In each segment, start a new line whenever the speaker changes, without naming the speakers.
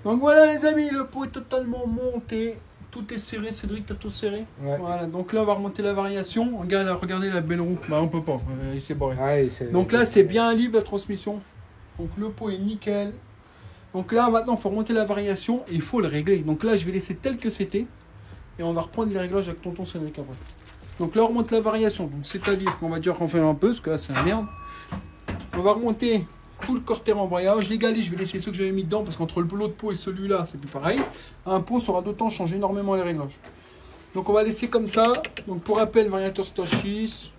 Donc voilà les amis, le pot est totalement monté. Tout est serré, Cédric, t'as tout serré.
Ouais.
Voilà, donc là on va remonter la variation. Regardez la belle roue. Bah on peut pas, il s'est barré.
Ouais,
Donc là c'est bien libre la transmission. Donc le pot est nickel. Donc là maintenant il faut remonter la variation et il faut le régler. Donc là je vais laisser tel que c'était. Et on va reprendre les réglages avec tonton Cédric après. Donc là on remonte la variation. Donc c'est-à-dire qu'on va déjà refaire un peu, parce que là c'est un merde. On va remonter tout le cortège embrayage. Les galets, je vais laisser ceux que j'avais mis dedans parce qu'entre l'autre pot et celui-là, c'est plus pareil. Un pot sera d'autant changer énormément les réglages. Donc on va laisser comme ça. Donc pour rappel, variateur Stage 6,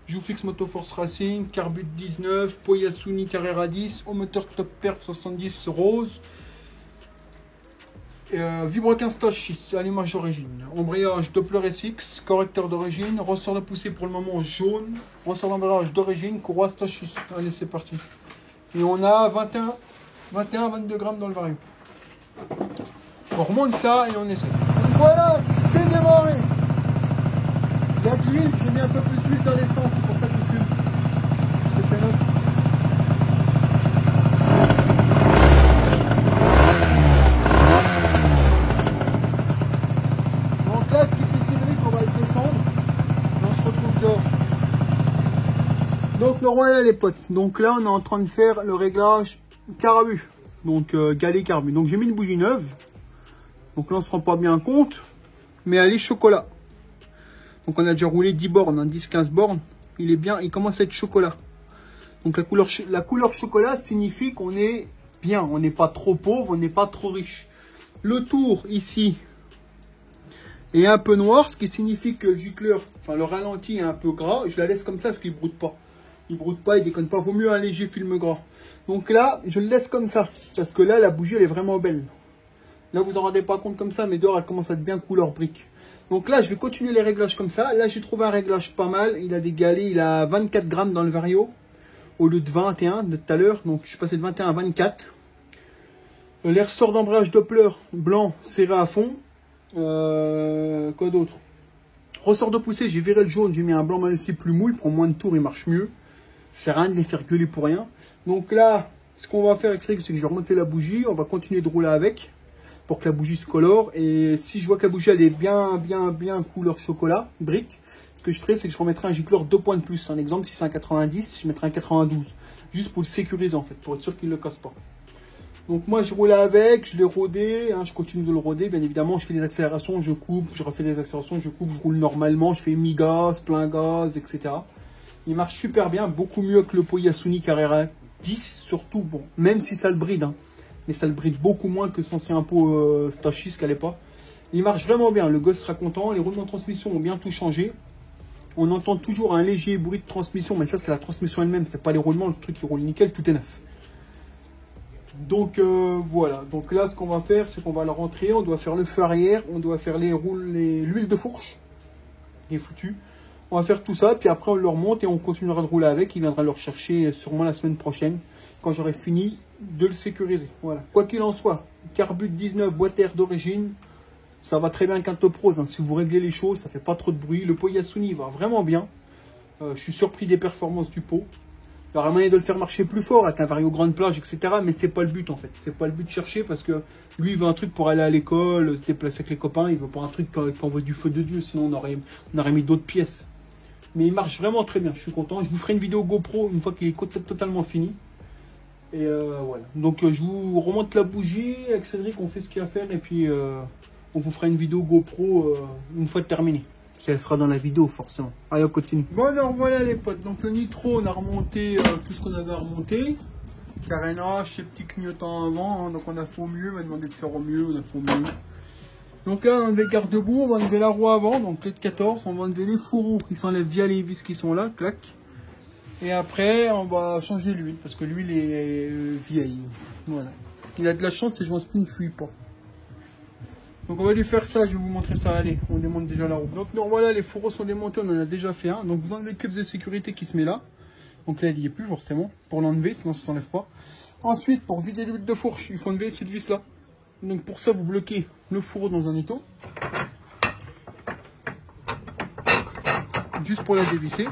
Joufix Motoforce Racing, Carbut 19, pot Yasuni Carrera 10, au moteur Top Perf 70 rose. Vibro 15 Stage 6, allumage d'origine. Embrayage Doppler SX, correcteur d'origine, ressort de poussée pour le moment jaune, ressort d'embrayage d'origine, courroie Stage 6. Allez, c'est parti. Et on a 22 grammes dans le vario. On remonte ça et on essaie. Donc voilà, c'est démarré. Il y a de l'huile, j'ai mis un peu plus d'huile dans l'essence, c'est pour ça qu'il fume. Parce que c'est neuf. Donc là, tout est Cédric, on va le descendre. Et on se retrouve dehors. Donc le voilà les potes, donc là on est en train de faire le réglage carbu, donc galet carbu. Donc j'ai mis une bougie neuve, donc là on se rend pas bien compte, mais elle est chocolat. Donc on a déjà roulé 10 bornes, 10-15 bornes, il est bien, il commence à être chocolat. Donc la couleur chocolat signifie qu'on est bien, on n'est pas trop pauvre, on n'est pas trop riche. Le tour ici est un peu noir, ce qui signifie que le gicleur, enfin le ralenti est un peu gras, je la laisse comme ça parce qu'il ne broute pas. Il broute pas, il déconne pas. Vaut mieux un léger film gras. Donc là, je le laisse comme ça. Parce que là, la bougie, elle est vraiment belle. Là, vous en rendez pas compte comme ça, mais dehors, elle commence à être bien couleur brique. Donc là, je vais continuer les réglages comme ça. Là, j'ai trouvé un réglage pas mal. Il a des galets, il a 24 grammes dans le vario. Au lieu de 21 de tout à l'heure. Donc, je suis passé de 21 à 24. Les ressorts d'embrayage Doppler blanc serré à fond. Quoi d'autre? Ressort de poussée, j'ai viré le jaune. J'ai mis un blanc malaisie plus mou. Il prend moins de tours, il marche mieux. Ça sert à rien de les faire gueuler pour rien. Donc là, ce qu'on va faire avec Cédric, c'est que je vais remonter la bougie. On va continuer de rouler avec pour que la bougie se colore. Et si je vois que la bougie elle est bien couleur chocolat, brique, ce que je ferai, c'est que je remettrai un gicleur 2 points de plus. Un exemple, si c'est un 90, je mettrai un 92. Juste pour le sécuriser en fait, pour être sûr qu'il ne le casse pas. Donc moi, je roule avec, je l'ai rodé, hein, je continue de le roder. Bien évidemment, je fais des accélérations, je coupe, je refais des accélérations, je coupe, je roule normalement, je fais mi-gaz, plein gaz, etc. Il marche super bien, beaucoup mieux que le pot Yasuni Carrera 10, surtout, bon, même si ça le bride, hein, mais ça le bride beaucoup moins que son ancien pot Stage 6 qu'elle n'est pas. Il marche vraiment bien, le gosse sera content, les roulements de transmission ont bien tout changé. On entend toujours un léger bruit de transmission, mais ça c'est la transmission elle-même, c'est pas les roulements, le truc qui roule nickel, tout est neuf. Donc voilà, donc là ce qu'on va faire, c'est qu'on va le rentrer, on doit faire le feu arrière, on doit faire l'huile de fourche, qui est foutue. On va faire tout ça, puis après on le remonte et on continuera de rouler avec. Il viendra le rechercher sûrement la semaine prochaine, quand j'aurai fini de le sécuriser. Voilà. Quoi qu'il en soit, Carbut 19, boîte air d'origine, ça va très bien avec un Top Rose. Hein. Si vous réglez les choses, ça fait pas trop de bruit. Le pot Yasuni va vraiment bien. Je suis surpris des performances du pot. Il y aura moyen de le faire marcher plus fort avec un vario grande plage, etc. Mais c'est pas le but en fait. C'est pas le but de chercher parce que lui il veut un truc pour aller à l'école, se déplacer avec les copains. Il veut pas un truc qui envoie du feu de Dieu. Sinon on aurait mis d'autres pièces. Mais il marche vraiment très bien, je suis content. Je vous ferai une vidéo GoPro une fois qu'il est totalement fini. Et voilà. Donc je vous remonte la bougie avec Cédric, on fait ce qu'il y a à faire. Et puis on vous fera une vidéo GoPro une fois terminée. Elle sera dans la vidéo forcément. Allez, on continue. Bon alors voilà les potes. Donc le nitro, on a remonté tout ce qu'on avait à remonter. Carénage, ces petits clignotants avant. Hein, donc on a fait au mieux, on m'a demandé de faire au mieux, on a fait au mieux. Donc là, on a enlevé le garde-boue, on va enlever la roue avant, donc clé de 14, on va enlever les fourreaux, ils s'enlèvent via les vis qui sont là, clac. Et après, on va changer l'huile, parce que l'huile est vieille. Voilà. Il a de la chance, ces joints spring ne fuient pas. Donc on va lui faire ça, je vais vous montrer ça, allez, on démonte déjà la roue. Donc non, voilà, les fourreaux sont démontés, on en a déjà fait un. Donc vous enlevez le clip de sécurité qui se met là. Donc là, il n'y est plus forcément, pour l'enlever, sinon ça ne s'enlève pas. Ensuite, pour vider l'huile de fourche, il faut enlever cette vis là. Donc pour ça, vous bloquez le fourreau dans un étau. Juste pour la dévisser.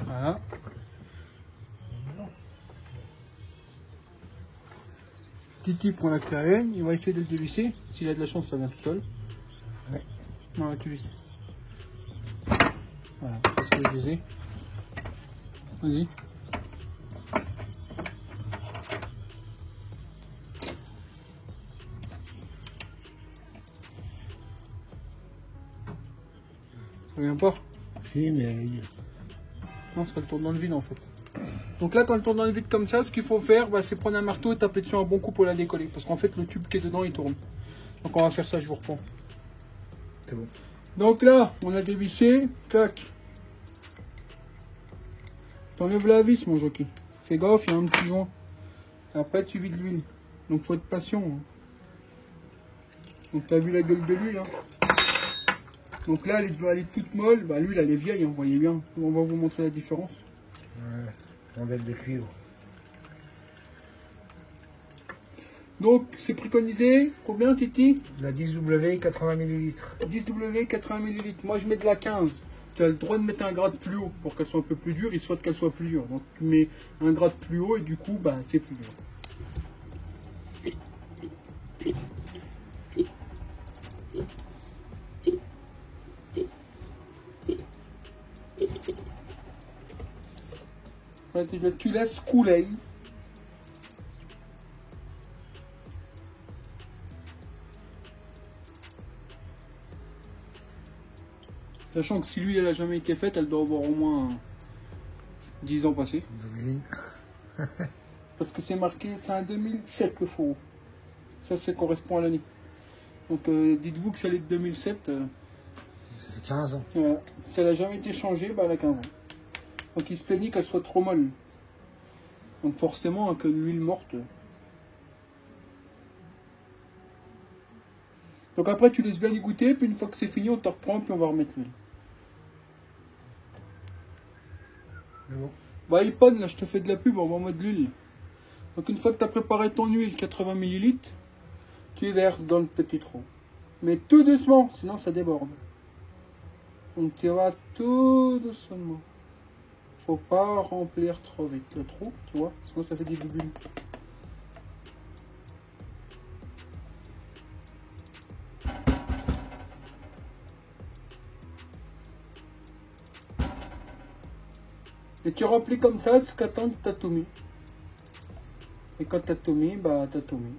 Voilà. Titi prend la clé Allen, il va essayer de le dévisser. S'il a de la chance, ça vient tout seul.
Ouais.
Non, tu vis. Voilà, c'est ce que je disais. Vas-y. Ça vient pas?
Si, mais...
Non, c'est pas le tour dans le vide en fait. Donc là, quand elle tourne dans le vide comme ça, ce qu'il faut faire, bah, c'est prendre un marteau et taper dessus un bon coup pour la décoller. Parce qu'en fait, le tube qui est dedans, il tourne. Donc on va faire ça, je vous reprends.
C'est bon.
Donc là, on a dévissé. Clac. T'enlèves la vis, mon jockey. Fais gaffe, il y a un petit joint. Après, tu vides l'huile. Donc faut être patient. Hein. Donc t'as vu la gueule de l'huile. Hein. Donc là, elle est toute molle. Bah, l'huile, elle est vieille, hein, vous voyez bien. On va vous montrer la différence.
Ouais, rondelle de cuivre.
Donc, c'est préconisé. Combien, Titi?
La 10W, 80 ml.
10W, 80 ml. Moi, je mets de la 15. Tu as le droit de mettre un grade plus haut pour qu'elle soit un peu plus dure. Il souhaite qu'elle soit plus dure. Donc, tu mets un grade plus haut et du coup, bah, c'est plus dur. Tu laisses couler. Sachant que si l'huile elle a jamais été faite, elle doit avoir au moins 10 ans passés. Parce que c'est marqué, c'est un 2007 le fourreau. Ça correspond à l'année. Donc dites-vous que c'est de 2007.
Ça fait 15 ans.
Si elle n'a jamais été changée, bah, elle a 15 ans. Donc il se plaignait qu'elle soit trop molle. Donc forcément, que l'huile morte. Donc après, tu laisses bien égoutter, puis une fois que c'est fini, on te reprend, puis on va remettre l'huile.
Bon.
Bah, Ipon, là, je te fais de la pub, on va mettre de l'huile. Donc une fois que tu as préparé ton huile, 80 ml, tu verses dans le petit trou. Mais tout doucement, sinon ça déborde. Donc tu vas tout doucement. Faut pas remplir trop vite le trou, tu vois, sinon ça fait des bulles. Et tu remplis comme ça jusqu'à temps que tu as tout mis. Et quand tu as tout mis, bah tu as tout mis.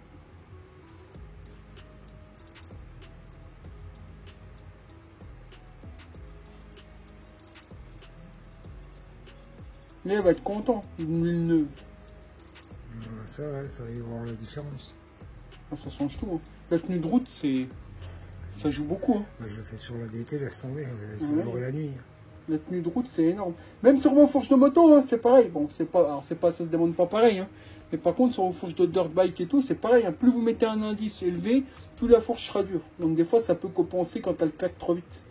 Là, il va être content, une huile neuve.
Ça, ouais, ça va y voir la différence.
Ah, ça change tout. Hein. La tenue de route, ça joue beaucoup. Hein.
Moi, je le fais sur la DT, laisse tomber, c'est le jour et la nuit.
La tenue de route, c'est énorme. Même sur vos fourches de moto, hein, c'est pareil. Bon, c'est pas, alors c'est pas, ça se demande pas pareil. Hein. Mais par contre, sur vos fourches de dirt bike et tout, c'est pareil. Hein. Plus vous mettez un indice élevé, plus la fourche sera dure. Donc des fois, ça peut compenser quand elle claque trop vite.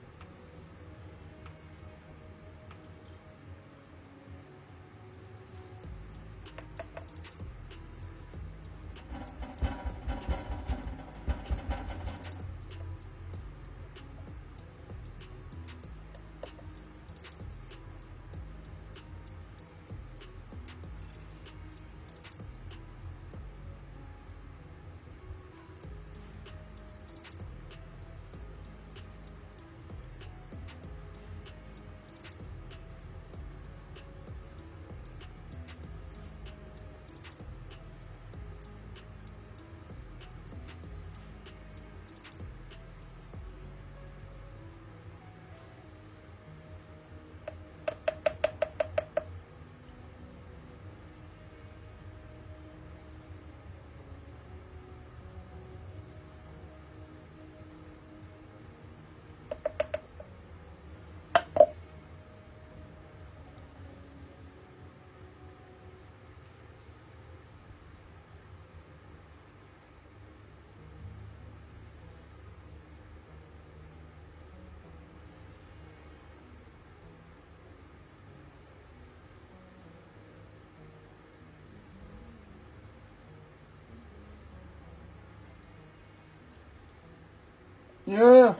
Yeah.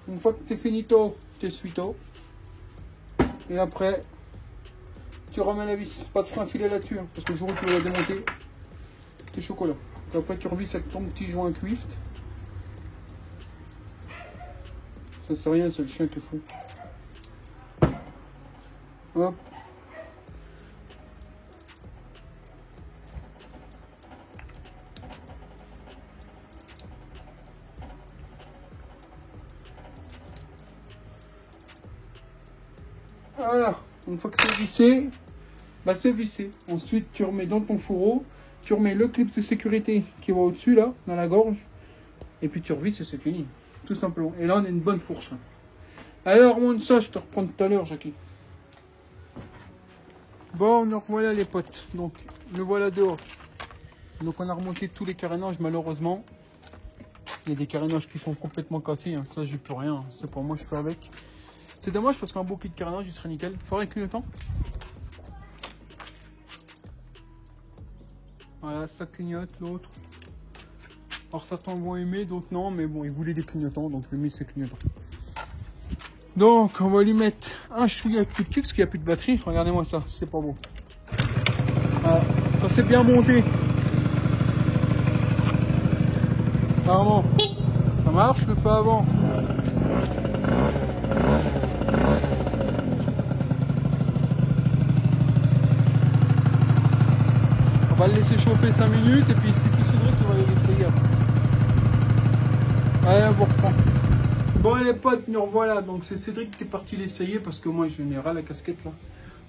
Une fois que tu es finito, tu essuies-toi. Et après, tu remets la vis. Pas de frein filet là-dessus, hein, parce que le jour où tu vas la démonter, tes chocolats. Et après tu revisses avec ton petit joint Quift. Ça c'est rien, c'est le chien qui est fou. Hop. Voilà, une fois que c'est vissé, bah c'est vissé. Ensuite, tu remets dans ton fourreau, tu remets le clip de sécurité qui va au-dessus, là, dans la gorge, et puis tu revisses et c'est fini. Tout simplement. Et là, on a une bonne fourche. Alors, remonte ça, je te reprends tout à l'heure, Jackie. Bon, nous revoilà les potes. Donc, le voilà dehors. Donc, on a remonté tous les carénages, malheureusement. Il y a des carénages qui sont complètement cassés. Hein. Ça, j'ai plus rien. C'est pour moi, je fais avec. C'est dommage parce qu'un beau kit de carénage, il serait nickel. Faudrait clignotant. Voilà, ça clignote, l'autre. Alors certains vont aimer, d'autres non, mais bon, ils voulaient des clignotants, donc je lui ai mis ces clignotants. Donc, on va lui mettre un chouïa plus petit parce qu'il n'y a plus de batterie. Regardez-moi ça, c'est pas beau. Voilà, ça c'est bien monté. Carrément. Ça marche, je le fais avant. On va le laisser chauffer 5 minutes et puis c'est Cédric qui va les essayer après. Allez, on vous reprend. Bon les potes, nous revoilà. Donc c'est Cédric qui est parti l'essayer parce que moi je n'ai ras la casquette là.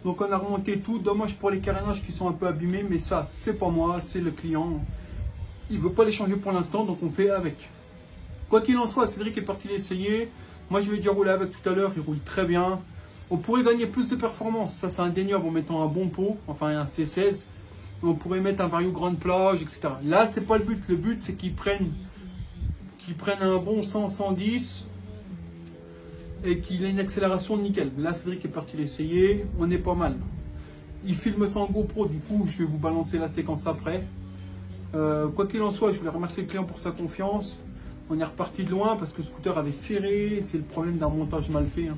Donc on a remonté tout. Dommage pour les carénages qui sont un peu abîmés, mais ça c'est pas moi, c'est le client. Il veut pas les changer pour l'instant, donc on fait avec. Quoi qu'il en soit, Cédric est parti l'essayer. Moi je vais déjà rouler avec tout à l'heure, il roule très bien. On pourrait gagner plus de performance, ça c'est indéniable en mettant un bon pot, enfin un C16. On pourrait mettre un vario grande plage, etc. Là c'est pas le but c'est qu'ils prennent un bon 100-110 et qu'il ait une accélération nickel. Là Cédric est parti l'essayer, on est pas mal. Il filme sans GoPro, du coup je vais vous balancer la séquence après. Quoi qu'il en soit, je voulais remercier le client pour sa confiance. On est reparti de loin parce que le scooter avait serré, c'est le problème d'un montage mal fait. Hein.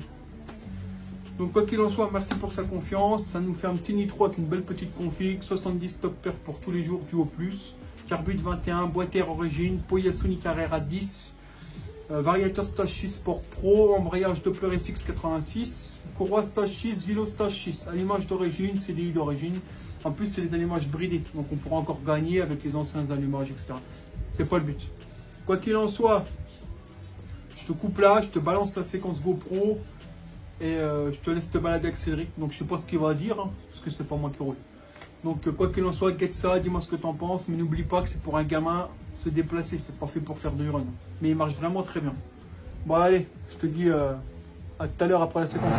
Donc quoi qu'il en soit, merci pour sa confiance. Ça nous fait un petit nitro avec une belle petite config, 70 top perf pour tous les jours du haut plus. Carbut 21, boîtière origine, Poyasuni Carrera 10, variateur stage 6 Sport Pro, embrayage Doppler SX 86, courroie stage 6, vélo stage 6, allumage d'origine, CDI d'origine. En plus, c'est les allumages bridés, donc on pourra encore gagner avec les anciens allumages, etc. C'est pas le but. Quoi qu'il en soit, je te coupe là, je te balance la séquence GoPro et je te laisse te balader avec Cédric. Donc je sais pas ce qu'il va dire, hein, parce que c'est pas moi qui roule. Donc quoi qu'il en soit, get ça, dis-moi ce que tu en penses, mais n'oublie pas que c'est pour un gamin se déplacer, c'est pas fait pour faire du run. Mais il marche vraiment très bien. Bon allez, je te dis à tout à l'heure après la séquence.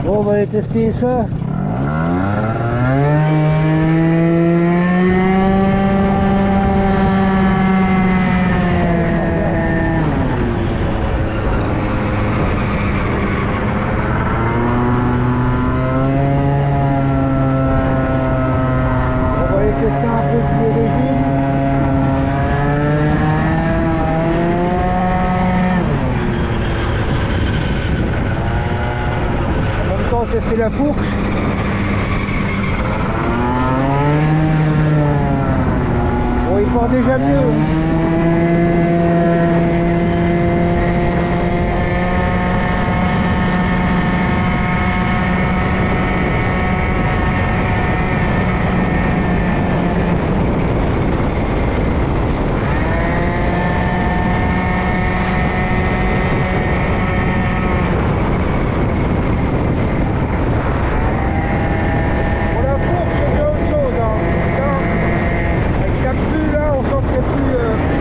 Bon, on va aller tester ça. On va aller tester un peu tous les régimes. En même temps, tester la fourche. Bon, il part déjà mieux. Pour la fourche, c'est bien autre chose. Hein. Putain, avec la pluie là, on sent que c'est plus.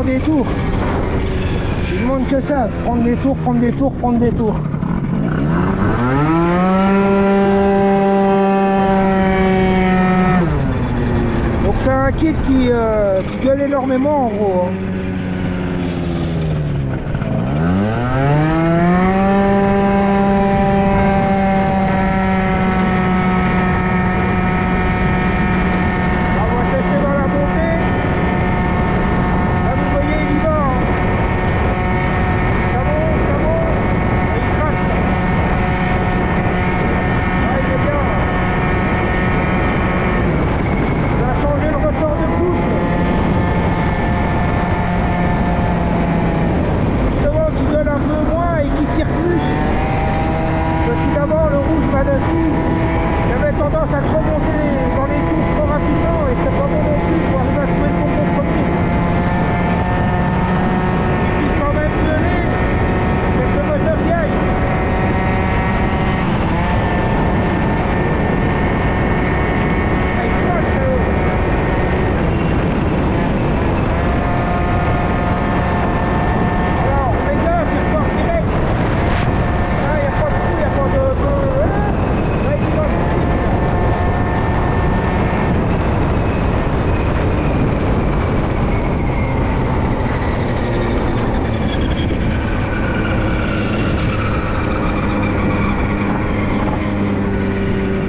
prend des tours. Il demande que ça, prendre des tours, prendre des tours, prendre des tours. Donc c'est un kit qui gueule énormément en gros. Hein.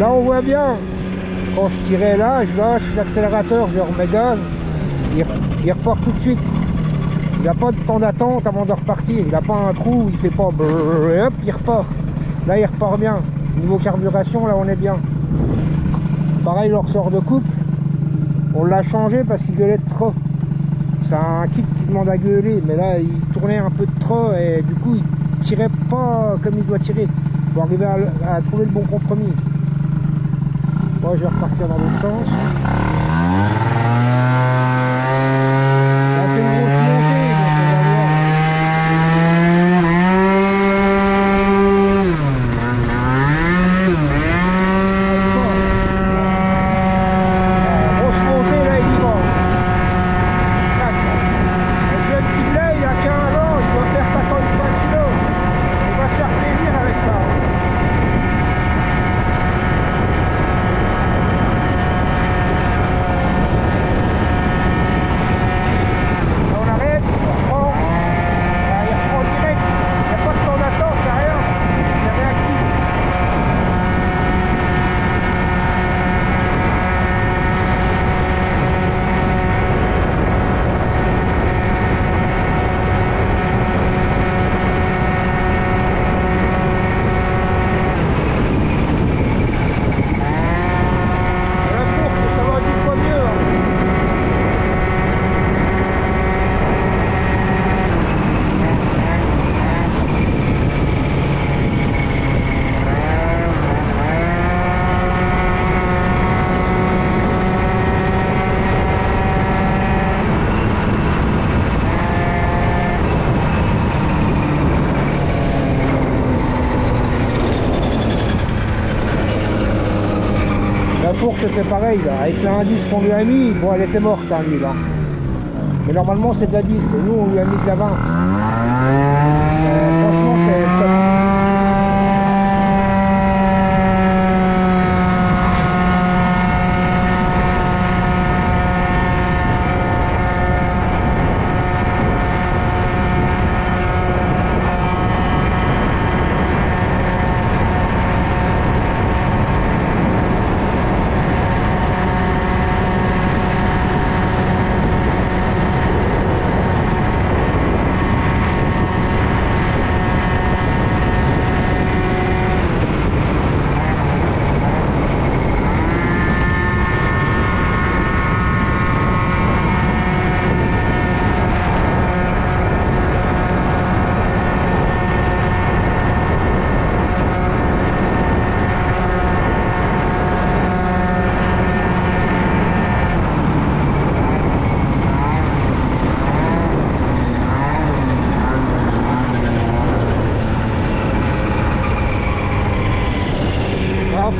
Là on voit bien, quand je tirais là, je lâche l'accélérateur, je remets gaz, il repart tout de suite. Il n'a pas de temps d'attente avant de repartir, il n'a pas un trou, il fait pas brrr, hop, il repart. Là il repart bien. Niveau carburation, là on est bien. Pareil le ressort de coupe, on l'a changé parce qu'il gueulait de trop. C'est un kit qui demande à gueuler, mais là il tournait un peu de trop et du coup il tirait pas comme il doit tirer. Pour arriver à trouver le bon compromis. Moi je vais repartir dans l'autre sens. Là c'est une grosse montée, donc on va voir. Grosse montée là il y va. Le jeune qui l'a, il a 15 ans, il doit faire 55 kg. On va se faire plaisir avec ça. Porsche c'est pareil là, avec l'indice qu'on lui a mis, bon elle était morte hein, lui là. Mais normalement c'est de la 10 et nous on lui a mis de la 20. Franchement c'est top.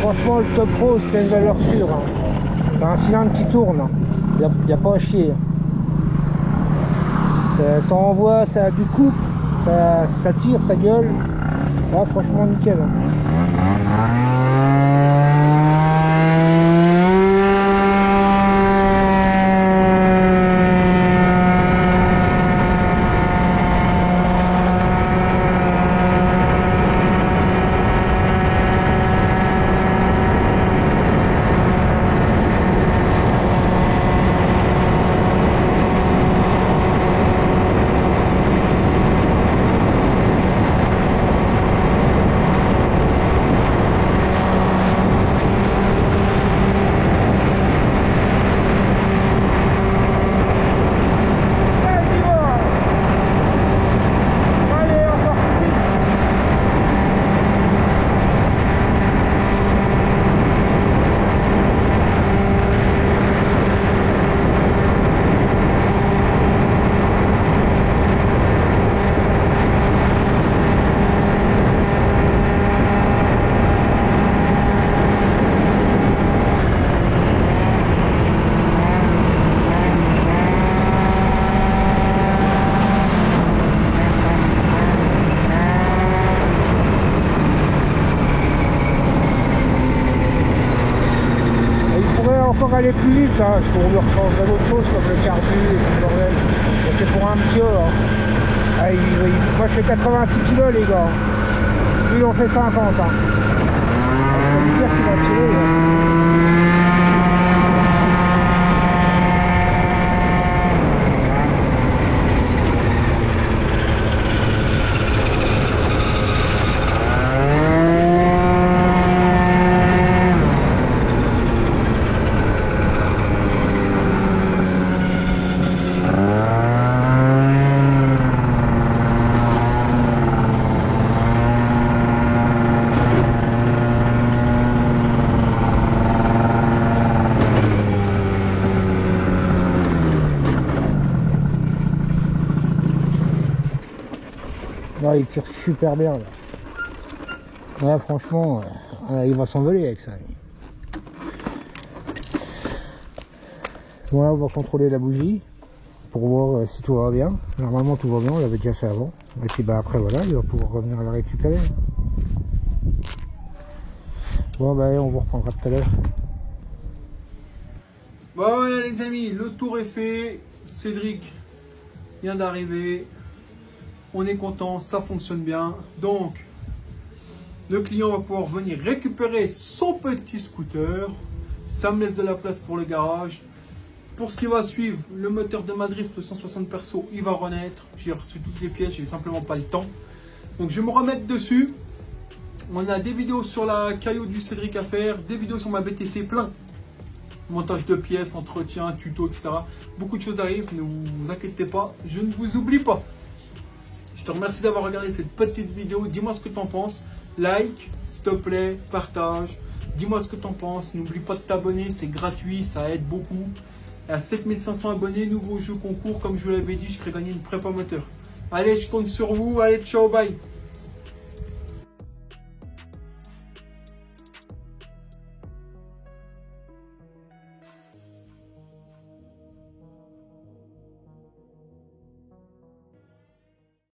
Franchement le Top Pro c'est une valeur sûre. Hein. C'est un cylindre qui tourne. Il n'y a pas à chier. Ça envoie, ça a du coup, ça tire, ça gueule. Ah, franchement nickel. Aller plus vite, hein, parce qu'on lui rechangerait d'autres choses comme le carbu et tout le bordel. Mais c'est pour un petit hein. Ah, moi je fais 86 kg les gars. Lui il en fait 50 hein. Ça veut dire qu'il va tirer hein. Là, il tire super bien là. Là franchement, il va s'envoler avec ça. Voilà, on va contrôler la bougie pour voir si tout va bien. Normalement tout va bien, on l'avait déjà fait avant. Et puis bah après voilà, il va pouvoir revenir la récupérer. Bon bah on vous reprendra tout à l'heure.
Bon voilà les amis, le tour est fait. Cédric vient d'arriver. On est content, ça fonctionne bien. Donc, le client va pouvoir venir récupérer son petit scooter. Ça me laisse de la place pour le garage. Pour ce qui va suivre, le moteur de ma Drift 160 perso, il va renaître. J'ai reçu toutes les pièces, j'ai simplement pas le temps. Donc, je vais me remettre dessus. On a des vidéos sur la Caillou du Cédric à faire, des vidéos sur ma BTC plein. Montage de pièces, entretien, tuto, etc. Beaucoup de choses arrivent, ne vous inquiétez pas, je ne vous oublie pas. Je te remercie d'avoir regardé cette petite vidéo. Dis-moi ce que tu en penses. Like, s'il te plaît, partage. Dis-moi ce que tu en penses. N'oublie pas de t'abonner, c'est gratuit, ça aide beaucoup. Et à 7500 abonnés, nouveau jeu concours. Comme je vous l'avais dit, je ferai gagner une prépa moteur. Allez, je compte sur vous. Allez, ciao, bye.